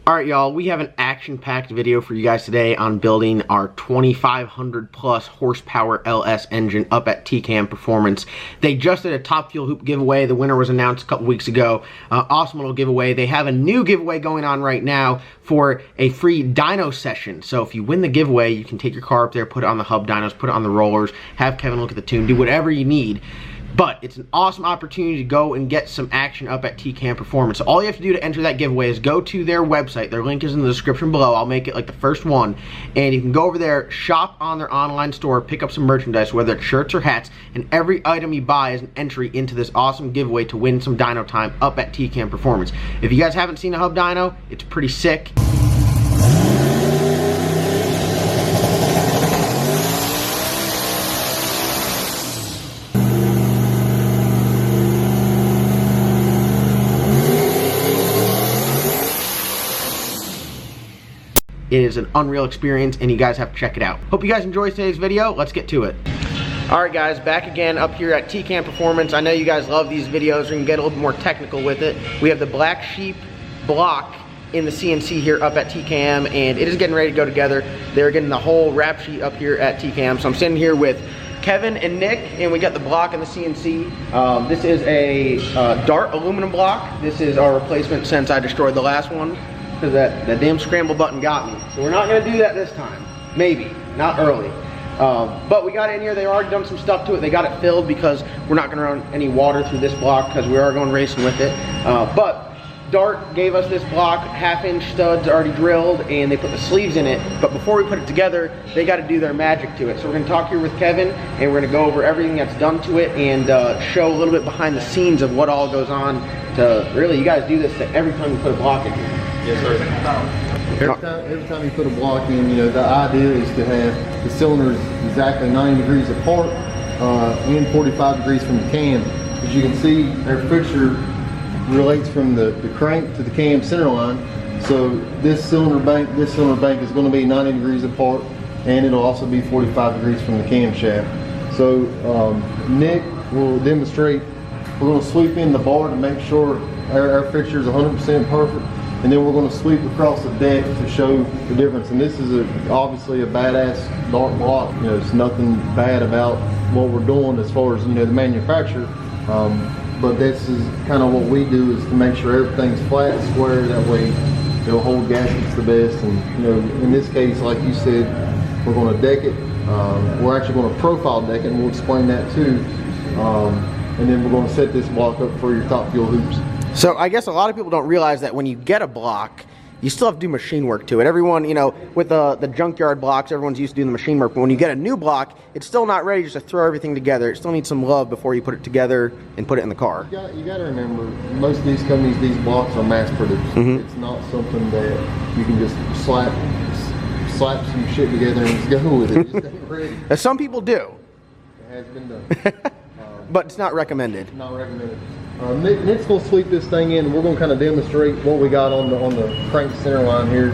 Alright y'all, we have an action-packed video for you guys today on building our 2500 plus horsepower LS engine up at TCAM Performance. They just did a Top Fuel Hoop giveaway. The winner was announced a couple weeks ago. Awesome little giveaway. They have a new giveaway going on right now for a free dyno session. So if you win the giveaway, you can take your car up there, put it on the hub dynos, put it on the rollers, have Kevin look at the tune, do whatever you need. But it's an awesome opportunity to go and get some action up at TCAM Performance. So all you have to do to enter that giveaway is go to their website. Their link is in the description below. I'll make it like the first one. And you can go over there, shop on their online store, pick up some merchandise, whether it's shirts or hats, and every item you buy is an entry into this awesome giveaway to win some dyno time up at TCAM Performance. If you guys haven't seen a hub dyno, it's pretty sick. It is an unreal experience and you guys have to check it out. Hope you guys enjoyed today's video. Let's get to it. Alright guys, back again up here at TCAM Performance. I know you guys love these videos. We're going to get a little bit more technical with it. We have the Black Sheep block in the CNC here up at TCAM, and it is getting ready to go together. They're getting the whole wrap sheet up here at TCAM. So I'm standing here with Kevin and Nick, and we got the block in the CNC. This is a Dart aluminum block. This is our replacement since I destroyed the last one, because that damn scramble button got me. So we're not gonna do that this time. Maybe, not early. But we got it in here, they already done some stuff to it. They got it filled because we're not gonna run any water through this block because we are going racing with it. But Dart gave us this block, 1/2-inch studs already drilled, and they put the sleeves in it. But before we put it together, they gotta do their magic to it. So we're gonna talk here with Kevin, and we're gonna go over everything that's done to it and show a little bit behind the scenes of what all goes on to, really, you guys do this every time you put a block in here. Yes, sir. Every time you put a block in, you know, the idea is to have the cylinders exactly 90 degrees apart and 45 degrees from the cam. As you can see, our fixture relates from the crank to the cam center line. So this cylinder bank is going to be 90 degrees apart, and it'll also be 45 degrees from the camshaft. So Nick will demonstrate. We're going to sweep in the bar to make sure our fixture is 100% perfect. And then we're going to sweep across the deck to show the difference. And this is obviously a badass Dart block. You know, it's nothing bad about what we're doing as far as, you know, the manufacturer. But this is kind of what we do, is to make sure everything's flat, square. That way it'll hold gaskets the best. And, you know, in this case, like you said, we're going to deck it. We're actually going to profile deck it, and we'll explain that too. And then we're going to set this block up for your Top Fuel hoops. So I guess a lot of people don't realize that when you get a block, you still have to do machine work to it. Everyone, you know, with the junkyard blocks, everyone's used to doing the machine work. But when you get a new block, it's still not ready just to throw everything together. It still needs some love before you put it together and put it in the car. You got to remember, most of these companies, these blocks are mass produced. It's not something that you can just slap some shit together and just go with it. Just ain't ready. As some people do. It has been done. But it's not recommended. Not recommended. Nick's going to sweep this thing in, and we're going to kind of demonstrate what we got on the crank center line here.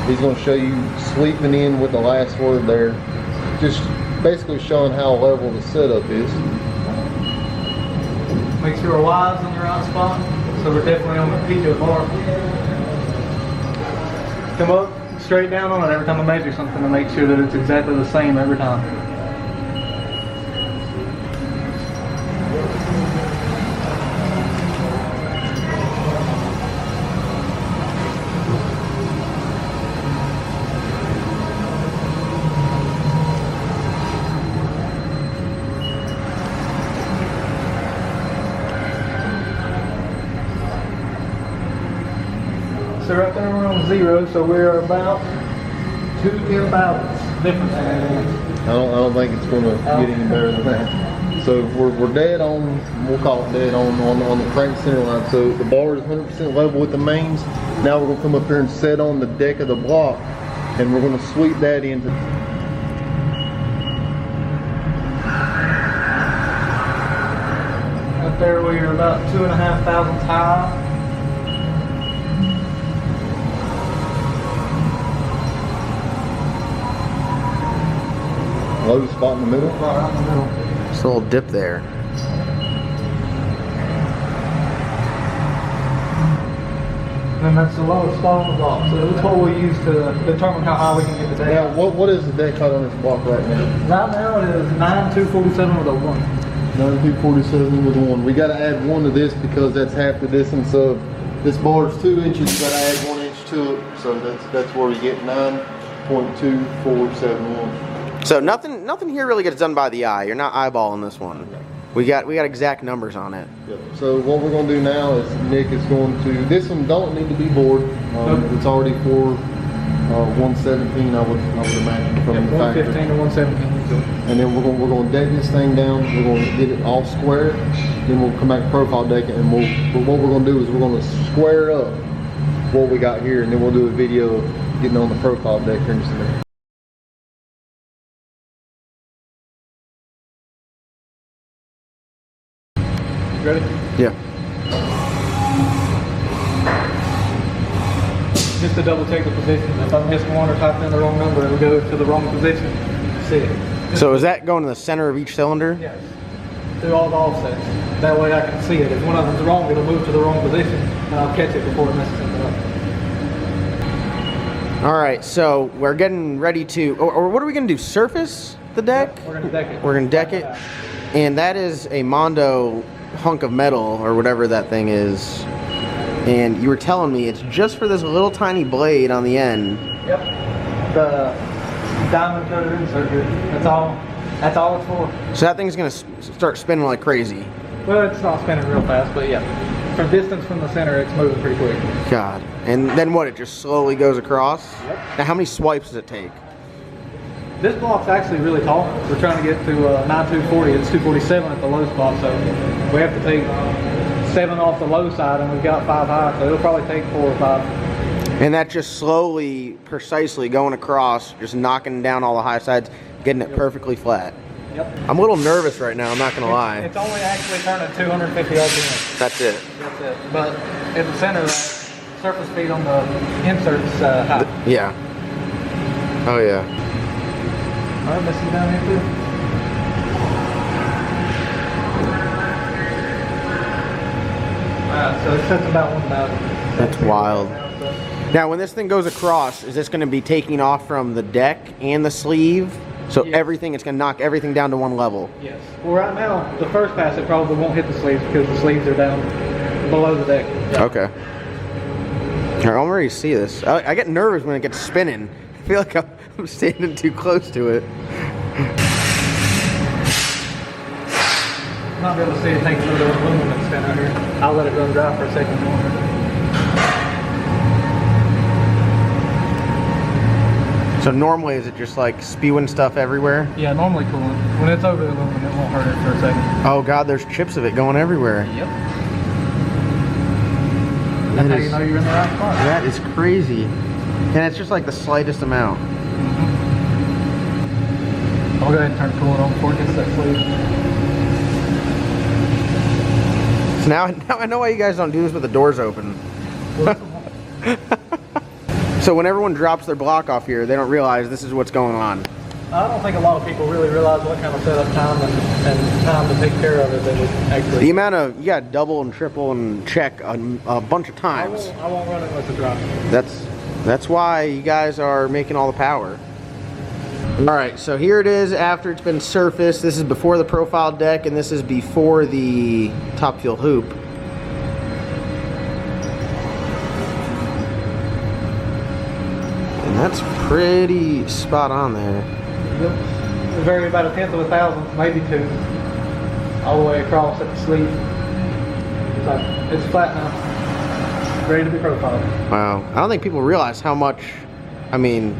He's going to show you sweeping in with the last word there. Just basically showing how level the setup is. Make sure our wives on the right spot, so we're definitely on the peak of the bar. Come up, straight down on it every time I measure something to make sure that it's exactly the same every time. So right there we're on 0, so we're about 2 thousandths difference. I don't think it's going to get any better than that. So we're dead on, we'll call it dead on the crank center line. So the bar is 100% level with the mains. Now we're going to come up here and set on the deck of the block, and we're going to sweep that into. Up there we are about 2.5 thousandths high. Low spot in the middle. Right in the middle. Just a little dip there. And that's the lowest spot on the block. So that's what we use to determine how high we can get the deck. Now, what is the deck height on this block right now? Right now it is 9,247 with a 1. 9,247 with a 1. We got to add 1 to this because that's half the distance of this bar is 2 inches. Got to add 1 inch to it, so that's where we get 9.2471. So nothing here really gets done by the eye. You're not eyeballing this one. We got exact numbers on it. Yep. So what we're going to do now is Nick is going to. This one don't need to be bored. It's already for 117. I would imagine from the factory. 115 to 117. And then we're going to deck this thing down. We're going to get it all square. Then we'll come back profile deck it, and but what we're going to do is we're going to square up what we got here, and then we'll do a video of getting on the profile deck here in just a minute. Ready? Yeah. Just to double check the position. If I miss one or type in the wrong number, it'll go to the wrong position. See it. So is that going to the center of each cylinder? Yes. Through all the offsets. That way I can see it. If one of them's wrong, it'll move to the wrong position, and I'll catch it before it messes something up. All right, so we're getting ready to, or what are we going to do? Surface the deck? We're going to deck it. We're going to deck it. And that is a Mondo hunk of metal, or whatever that thing is. And you were telling me it's just for this little tiny blade on the end. Yep. The diamond coated insert here. That's all it's for. So that thing's going to start spinning like crazy. Well, it's not spinning real fast, but yeah. For distance from the center, it's moving pretty quick. God. And then what? It just slowly goes across? Yep. Now, how many swipes does it take? This block's actually really tall. We're trying to get to 9,240. It's 247 at the low spot, so we have to take 7 off the low side, and we've got 5 high, so it'll probably take 4 or 5. And that's just slowly, precisely going across, just knocking down all the high sides, getting it perfectly flat. Yep. I'm a little nervous right now, I'm not going to lie. It's only actually turning 250 RPM. That's it. That's it. But at the center, that surface speed on the insert's high. Yeah. Oh, yeah. All right, let's see down here too. Alright, so it sets about 1,000. That's wild. Now, when this thing goes across, is this going to be taking off from the deck and the sleeve? So Yes. everything, it's going to knock everything down to one level? Yes. Well, right now, the first pass, it probably won't hit the sleeves because the sleeves are down below the deck. Okay. All right, I'm ready to see this. I get nervous when it gets spinning. I feel like I'm standing too close to it. Not be able to see it take a little aluminum that's spin out here. I'll let it run dry for a second more. So normally, is it just like spewing stuff everywhere? Yeah, normally coolant. When it's over the aluminum, it won't hurt it for a second. Oh God, there's chips of it going everywhere. Yep. That's how you know you're in the right spot. That is crazy. And it's just like the slightest amount. I'll go ahead and turn the coolant on before it gets that sleeve. So now I know why you guys don't do this with the doors open. So when everyone drops their block off here, they don't realize this is what's going on. I don't think a lot of people really realize what kind of setup time and time to take care of it that would actually. The amount of, you got double and triple and check a bunch of times. I won't run it unless it's dry. That's why you guys are making all the power. All right, so here it is after it's been surfaced. This is before the profile deck, and this is before the top fuel hoop. And that's pretty spot on there. Yep. It varies about 1/10 of a thousandth, maybe 2, all the way across at the sleeve. So it's flat now, ready to be profiled. Wow, I don't think people realize how much, I mean,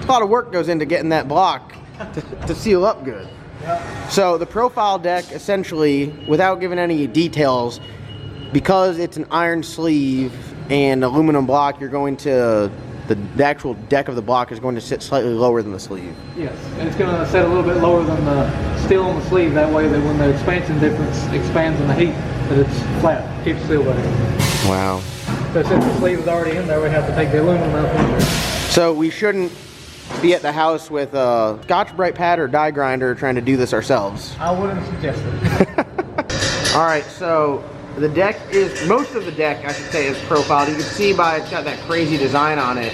a lot of work goes into getting that block to seal up good. Yep. So the profile deck, essentially, without giving any details, because it's an iron sleeve and aluminum block, you're going to, the actual deck of the block is going to sit slightly lower than the sleeve. Yes, and it's going to set a little bit lower than the steel on the sleeve, that way that when the expansion difference expands in the heat, that it's flat, keeps steel better. Wow. So since the sleeve is already in there, we have to take the aluminum out from there. So we shouldn't be at the house with a Scotch-Brite pad or die grinder trying to do this ourselves. I wouldn't suggest it. All right, so The deck is, most of the deck, I should say, is profiled. You can see by it's got that crazy design on it.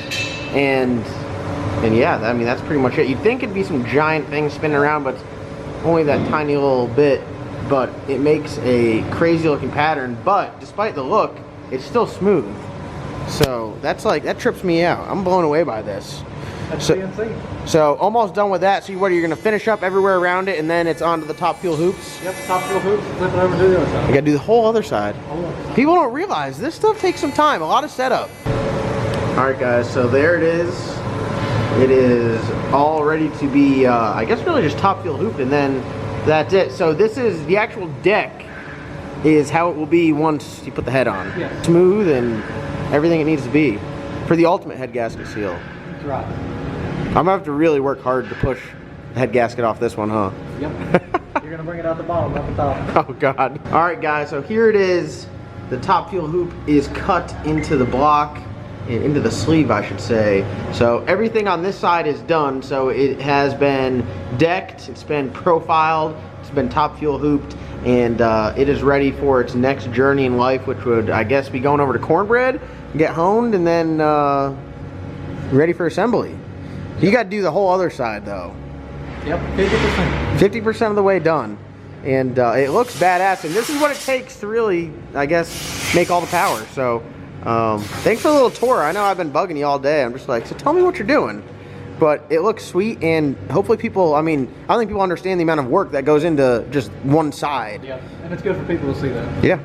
And yeah, I mean, that's pretty much it. You'd think it'd be some giant thing spinning around, but it's only that tiny little bit. But it makes a crazy looking pattern. But despite the look, it's still smooth. So that's like, that trips me out. I'm blown away by this. That's CNC. So almost done with that. So what are you gonna finish up everywhere around it, and then it's onto the top fuel hoops? Yep, top fuel hoops, flip it over to the other side. You gotta do the whole other side. People don't realize this stuff takes some time, a lot of setup. All right guys, so there it is. It is all ready to be, I guess really just top fuel hooped, and then that's it. So this is the actual deck, is how it will be once you put the head on. Yes. Smooth and everything it needs to be for the ultimate head gasket seal. That's right. I'm gonna have to really work hard to push the head gasket off this one, huh? Yep. You're gonna bring it out the bottom, not the top. Oh God. All right guys, so here it is. The top fuel hoop is cut into the block, into the sleeve I should say. So everything on this side is done. So it has been decked, it's been profiled, it's been top fuel hooped, and it is ready for its next journey in life, which would, I guess, be going over to cornbread, get honed, and then ready for assembly. You got to do the whole other side though. Yep, 50%. 50% of the way done. And it looks badass, and this is what it takes to really, I guess, make all the power. So thanks for the little tour. I know I've been bugging you all day. I'm just like, so tell me what you're doing. But it looks sweet, and hopefully people, I mean, I don't think people understand the amount of work that goes into just one side. Yeah, and it's good for people to see that. Yeah.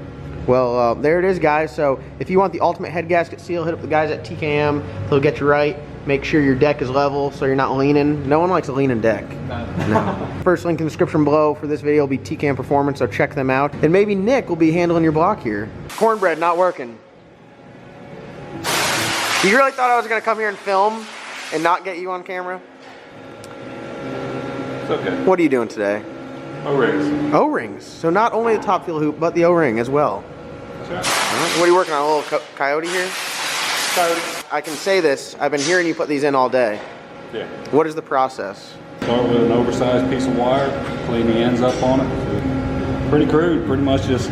Well, there it is, guys. So if you want the ultimate head gasket seal, hit up the guys at TKM. They'll get you right. Make sure your deck is level so you're not leaning. No one likes a leaning deck. No. First link in the description below for this video will be TKM Performance, so check them out. And maybe Nick will be handling your block here. Cornbread not working. You really thought I was going to come here and film and not get you on camera? It's okay. What are you doing today? O-rings. O-rings. So not only the top fuel hoop, but the O-ring as well. That's right. What are you working on, a little coyote here? Coyote. I can say this, I've been hearing you put these in all day. Yeah. What is the process? Start with an oversized piece of wire, clean the ends up on it. Pretty crude, pretty much just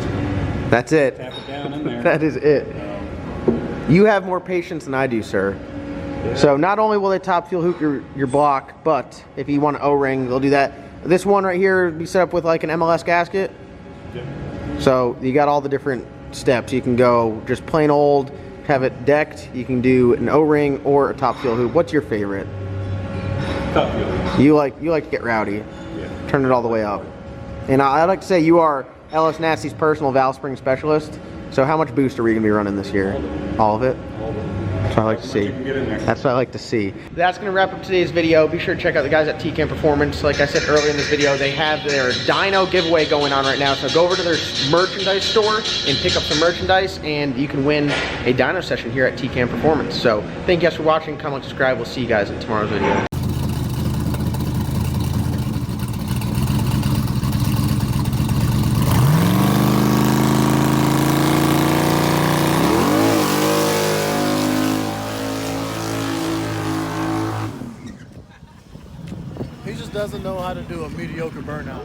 That's it. tap it down in there. That is it. You have more patience than I do, sir. Yeah. So not only will they top fuel hoop your block, but if you want an O-ring, they'll do that. This one right here will be set up with like an MLS gasket. Yeah. So you got all the different steps. You can go just plain old, have it decked. You can do an O-ring or a top fuel hoop. What's your favorite? Top fuel. You like to get rowdy. Yeah. Turn it all the way up. And I'd like to say you are LS Nasty's personal valve spring specialist. So how much boost are we gonna be running this year? All of it? All of it. That's what I like to see. You can get in there. That's what I like to see. That's gonna wrap up today's video. Be sure to check out the guys at TKM Performance. Like I said earlier in this video, they have their dyno giveaway going on right now. So go over to their merchandise store and pick up some merchandise, and you can win a dyno session here at TKM Performance. So thank you guys for watching. Comment, subscribe. We'll see you guys in tomorrow's video. He just doesn't know how to do a mediocre burnout.